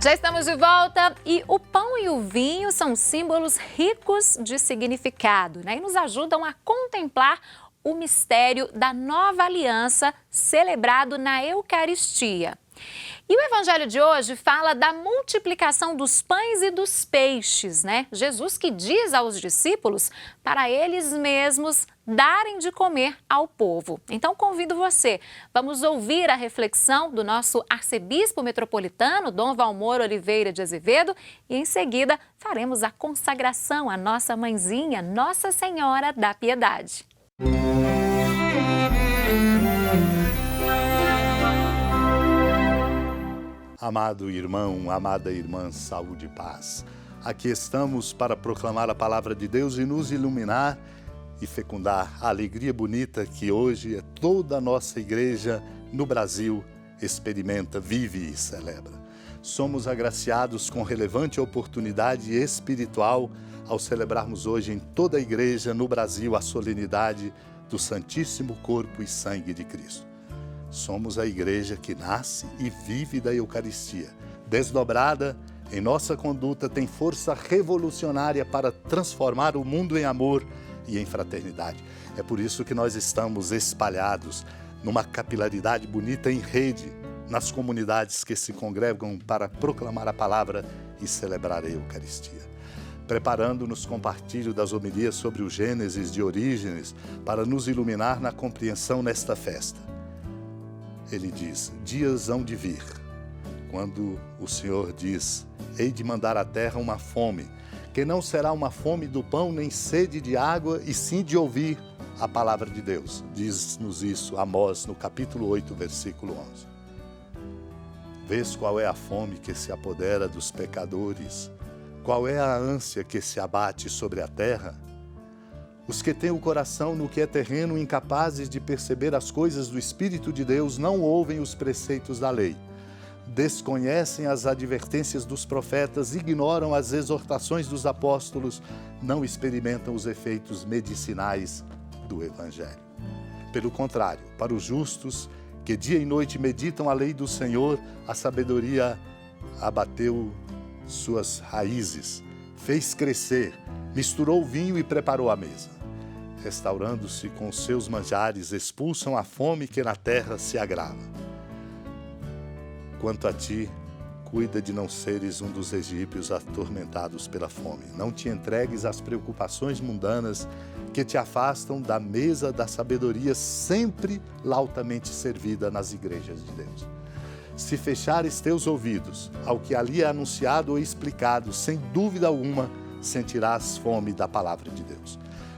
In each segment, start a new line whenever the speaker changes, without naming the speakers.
Já estamos de volta e o pão e o vinho são símbolos ricos de significado, né? E nos ajudam a contemplar o mistério da nova aliança celebrado na Eucaristia. E o evangelho de hoje fala da multiplicação dos pães e dos peixes, né? Jesus que diz aos discípulos para eles mesmos darem de comer ao povo. Então convido você, vamos ouvir a reflexão do nosso arcebispo metropolitano, Dom Valmor Oliveira de Azevedo, e em seguida faremos a consagração à nossa mãezinha, Nossa Senhora da Piedade.
Amado irmão, amada irmã, saúde e paz. Aqui estamos para proclamar a palavra de Deus e nos iluminar e fecundar a alegria bonita que hoje toda a nossa igreja no Brasil experimenta, vive e celebra. Somos agraciados com relevante oportunidade espiritual ao celebrarmos hoje em toda a igreja no Brasil a solenidade do Santíssimo Corpo e Sangue de Cristo. Somos a igreja que nasce e vive da Eucaristia. Desdobrada em nossa conduta, tem força revolucionária para transformar o mundo em amor e em fraternidade. É por isso que nós estamos espalhados numa capilaridade bonita em rede, nas comunidades que se congregam para proclamar a palavra e celebrar a Eucaristia. Preparando-nos com partilho das homilias sobre o Gênesis de Orígenes para nos iluminar na compreensão nesta festa. Ele diz, dias hão de vir, quando o Senhor diz, hei de mandar à terra uma fome, que não será uma fome do pão nem sede de água, e sim de ouvir a palavra de Deus. Diz-nos isso Amós, no capítulo 8, versículo 11. Vês qual é a fome que se apodera dos pecadores? Qual é a ânsia que se abate sobre a terra? Os que têm o coração no que é terreno, incapazes de perceber as coisas do Espírito de Deus, não ouvem os preceitos da lei. Desconhecem as advertências dos profetas, ignoram as exortações dos apóstolos, não experimentam os efeitos medicinais do Evangelho. Pelo contrário, para os justos, que dia e noite meditam a lei do Senhor, a sabedoria abateu suas raízes, fez crescer, misturou o vinho e preparou a mesa. Restaurando-se com seus manjares, expulsam a fome que na terra se agrava. Quanto a ti, cuida de não seres um dos egípcios atormentados pela fome. Não te entregues às preocupações mundanas que te afastam da mesa da sabedoria sempre lautamente servida nas igrejas de Deus. Se fechares teus ouvidos ao que ali é anunciado ou explicado, sem dúvida alguma, sentirás fome da palavra de Deus.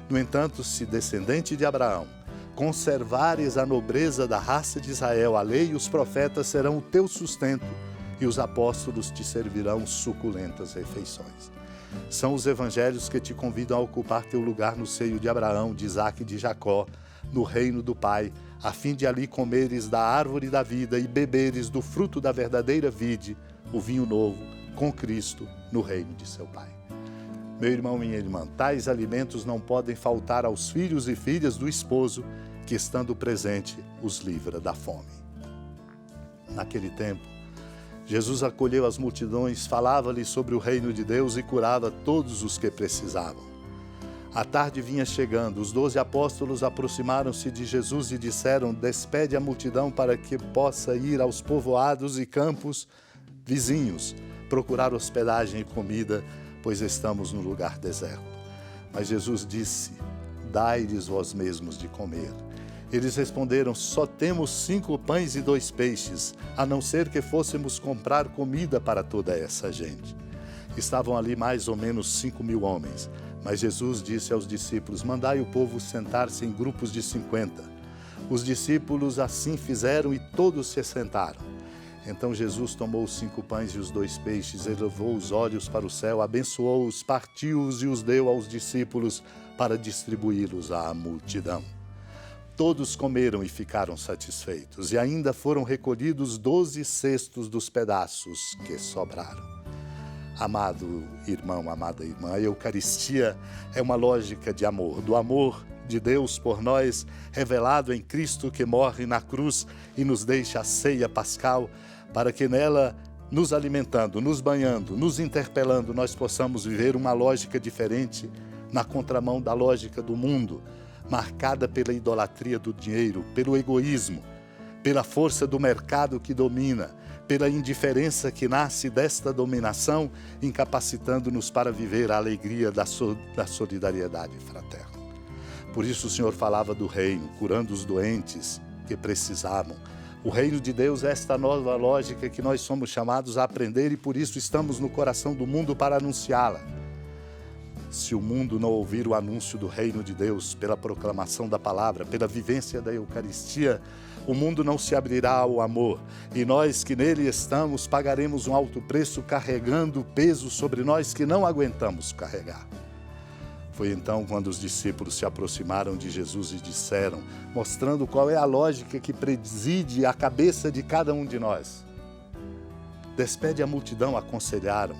No entanto, se descendente de Abraão, conservares a nobreza da raça de Israel, a lei e os profetas serão o teu sustento e os apóstolos te servirão suculentas refeições. São os evangelhos que te convidam a ocupar teu lugar no seio de Abraão, de Isaque e de Jacó, no reino do Pai, a fim de ali comeres da árvore da vida e beberes do fruto da verdadeira vide, o vinho novo, com Cristo, no reino de seu Pai. Meu irmão e minha irmã, tais alimentos não podem faltar aos filhos e filhas do esposo, que estando presente os livra da fome. Naquele tempo, Jesus acolheu as multidões, falava-lhes sobre o reino de Deus e curava todos os que precisavam. A tarde vinha chegando, os 12 apóstolos aproximaram-se de Jesus e disseram, despede a multidão para que possa ir aos povoados e campos vizinhos, procurar hospedagem e comida, pois estamos num lugar deserto. Mas Jesus disse, dai-lhes vós mesmos de comer. Eles responderam, só temos 5 pães e 2 peixes, a não ser que fôssemos comprar comida para toda essa gente. Estavam ali mais ou menos 5.000 homens, mas Jesus disse aos discípulos, mandai o povo sentar-se em grupos de 50. Os discípulos assim fizeram e todos se sentaram. Então Jesus tomou os 5 pães e os 2 peixes, elevou os olhos para o céu, abençoou-os, partiu-os e os deu aos discípulos para distribuí-los à multidão. Todos comeram e ficaram satisfeitos, e ainda foram recolhidos 12 cestos dos pedaços que sobraram. Amado irmão, amada irmã, a Eucaristia é uma lógica de amor, do amor de Deus por nós, revelado em Cristo que morre na cruz e nos deixa a ceia pascal, para que nela nos alimentando, nos banhando, nos interpelando, nós possamos viver uma lógica diferente na contramão da lógica do mundo, marcada pela idolatria do dinheiro, pelo egoísmo, pela força do mercado que domina, pela indiferença que nasce desta dominação, incapacitando-nos para viver a alegria da solidariedade fraterna. Por isso o Senhor falava do reino, curando os doentes que precisavam. O reino de Deus é esta nova lógica que nós somos chamados a aprender e por isso estamos no coração do mundo para anunciá-la. Se o mundo não ouvir o anúncio do reino de Deus, pela proclamação da palavra, pela vivência da Eucaristia, o mundo não se abrirá ao amor. E nós que nele estamos pagaremos um alto preço carregando peso sobre nós que não aguentamos carregar. Foi então quando os discípulos se aproximaram de Jesus e disseram, mostrando qual é a lógica que preside a cabeça de cada um de nós. Despede a multidão, aconselharam,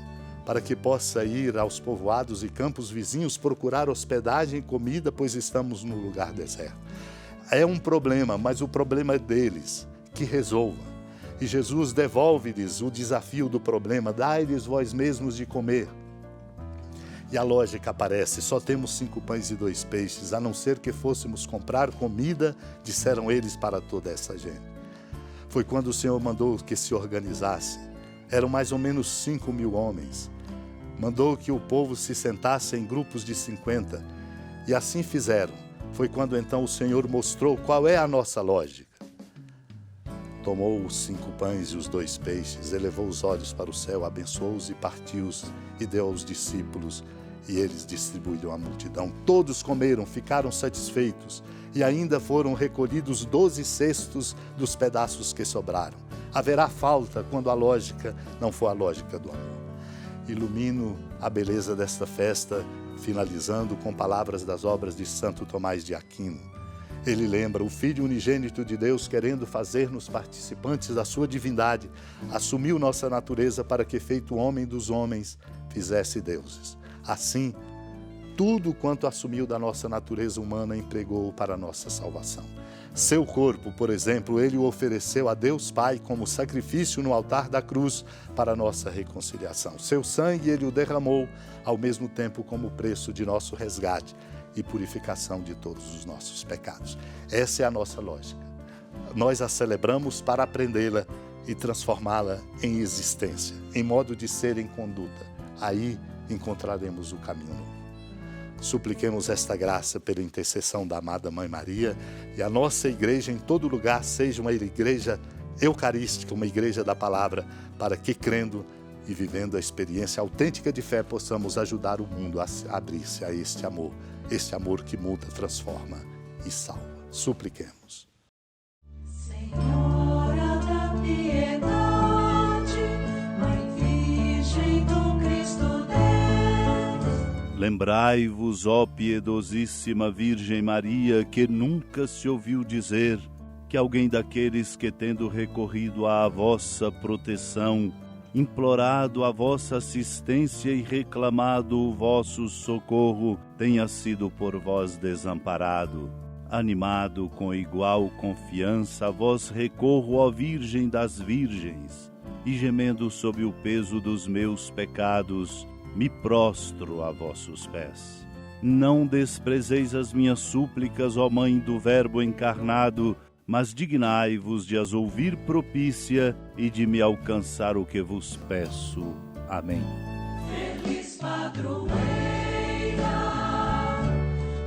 para que possa ir aos povoados e campos vizinhos procurar hospedagem e comida, pois estamos no lugar deserto. É um problema, mas o problema é deles, que resolvam. E Jesus devolve-lhes o desafio do problema, dai-lhes vós mesmos de comer. E a lógica aparece, só temos 5 pães e 2 peixes, a não ser que fôssemos comprar comida, disseram eles para toda essa gente. Foi quando o Senhor mandou que se organizasse. Eram mais ou menos 5.000 homens. Mandou que o povo se sentasse em grupos de 50. E assim fizeram. Foi quando então o Senhor mostrou qual é a nossa lógica. Tomou os 5 pães e os 2 peixes, elevou os olhos para o céu, abençoou-os e partiu-os e deu aos discípulos, e eles distribuíram à multidão. Todos comeram, ficaram satisfeitos, e ainda foram recolhidos 12 cestos dos pedaços que sobraram. Haverá falta quando a lógica não for a lógica do amor. Ilumino a beleza desta festa, finalizando com palavras das obras de Santo Tomás de Aquino. Ele lembra o Filho unigênito de Deus, querendo fazer-nos participantes da sua divindade, assumiu nossa natureza para que, feito homem dos homens, fizesse deuses. Assim, tudo quanto assumiu da nossa natureza humana empregou para a nossa salvação. Seu corpo, por exemplo, ele o ofereceu a Deus Pai como sacrifício no altar da cruz para a nossa reconciliação. Seu sangue ele o derramou, ao mesmo tempo como preço de nosso resgate e purificação de todos os nossos pecados. Essa é a nossa lógica. Nós a celebramos para aprendê-la e transformá-la em existência, em modo de ser, em conduta. Aí encontraremos o caminho novo. Supliquemos esta graça pela intercessão da amada Mãe Maria e a nossa igreja em todo lugar seja uma igreja eucarística, uma igreja da palavra, para que crendo e vivendo a experiência autêntica de fé possamos ajudar o mundo a abrir-se a este amor que muda, transforma e salva. Supliquemos.
Senhora da piedade, Mãe Virgem do Cristo Deus.
Lembrai-vos, ó piedosíssima Virgem Maria, que nunca se ouviu dizer que alguém daqueles que, tendo recorrido à vossa proteção, implorado a vossa assistência e reclamado o vosso socorro, tenha sido por vós desamparado. Animado com igual confiança, a vós recorro, ó Virgem das Virgens, e gemendo sob o peso dos meus pecados, me prostro a vossos pés. Não desprezeis as minhas súplicas, ó Mãe do Verbo encarnado, mas dignai-vos de as ouvir propícia e de me alcançar o que vos peço. Amém.
Feliz padroeira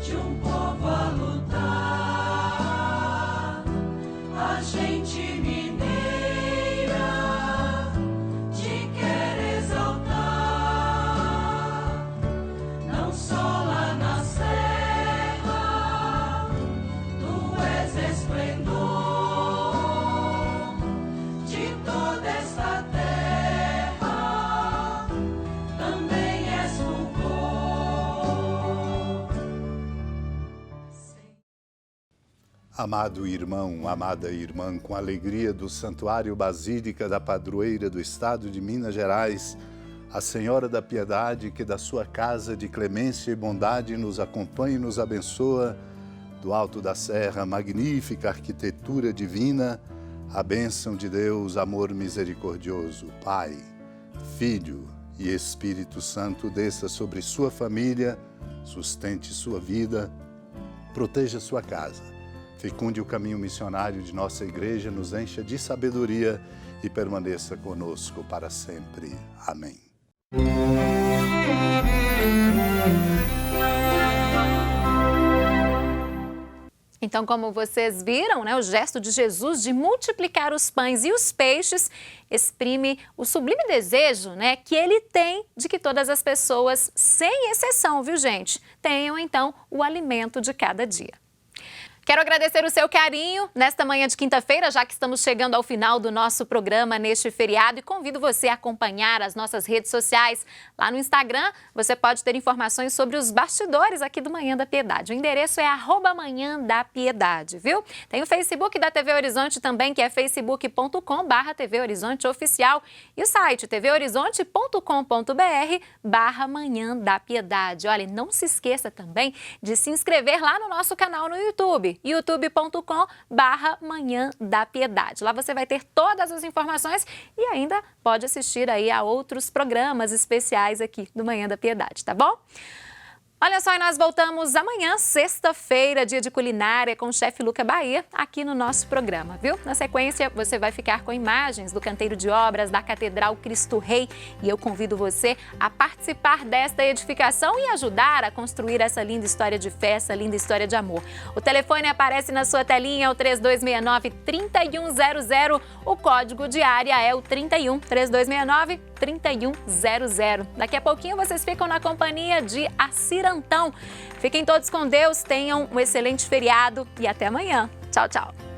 de um povo a lutar, a gente mineira te quer exaltar, não só lá na serra, tu és esplendor de toda esta terra, também és fulgor.
Amado irmão, amada irmã, com a alegria do Santuário Basílica da Padroeira do Estado de Minas Gerais, a Senhora da Piedade, que da sua casa de clemência e bondade nos acompanha e nos abençoa, do alto da serra, magnífica arquitetura divina, A bênção de Deus, amor misericordioso, Pai, Filho e Espírito Santo desça sobre sua família, sustente sua vida, proteja sua casa, fecunde o caminho missionário de nossa igreja, nos encha de sabedoria e permaneça conosco para sempre. Amém.
Então, como vocês viram, né, o gesto de Jesus de multiplicar os pães e os peixes exprime o sublime desejo, né, que ele tem de que todas as pessoas, sem exceção, viu, gente, tenham então o alimento de cada dia. Quero agradecer o seu carinho nesta manhã de quinta-feira, já que estamos chegando ao final do nosso programa neste feriado, e convido você a acompanhar as nossas redes sociais. Lá no Instagram, você pode ter informações sobre os bastidores aqui do Manhã da Piedade. O endereço é @Manhã da Piedade, viu? Tem o Facebook da TV Horizonte também, que é facebook.com/TV Horizonte Oficial, e o site tvhorizonte.com.br/Manhã da Piedade. Olha, não se esqueça também de se inscrever lá no nosso canal no YouTube, youtube.com/Manhã da Piedade. Lá você vai ter todas as informações e ainda pode assistir aí a outros programas especiais aqui do Manhã da Piedade, tá bom? Olha só, e nós voltamos amanhã, sexta-feira, dia de culinária, com o chefe Luca Bahia, aqui no nosso programa, viu? Na sequência, você vai ficar com imagens do canteiro de obras da Catedral Cristo Rei, e eu convido você a participar desta edificação e ajudar a construir essa linda história de fé, essa linda história de amor. O telefone aparece na sua telinha, é o 3269-3100, o código de área é o 31 3269-3100. Daqui a pouquinho vocês ficam na companhia de Acira Antão. Fiquem todos com Deus, tenham um excelente feriado e até amanhã. Tchau, tchau.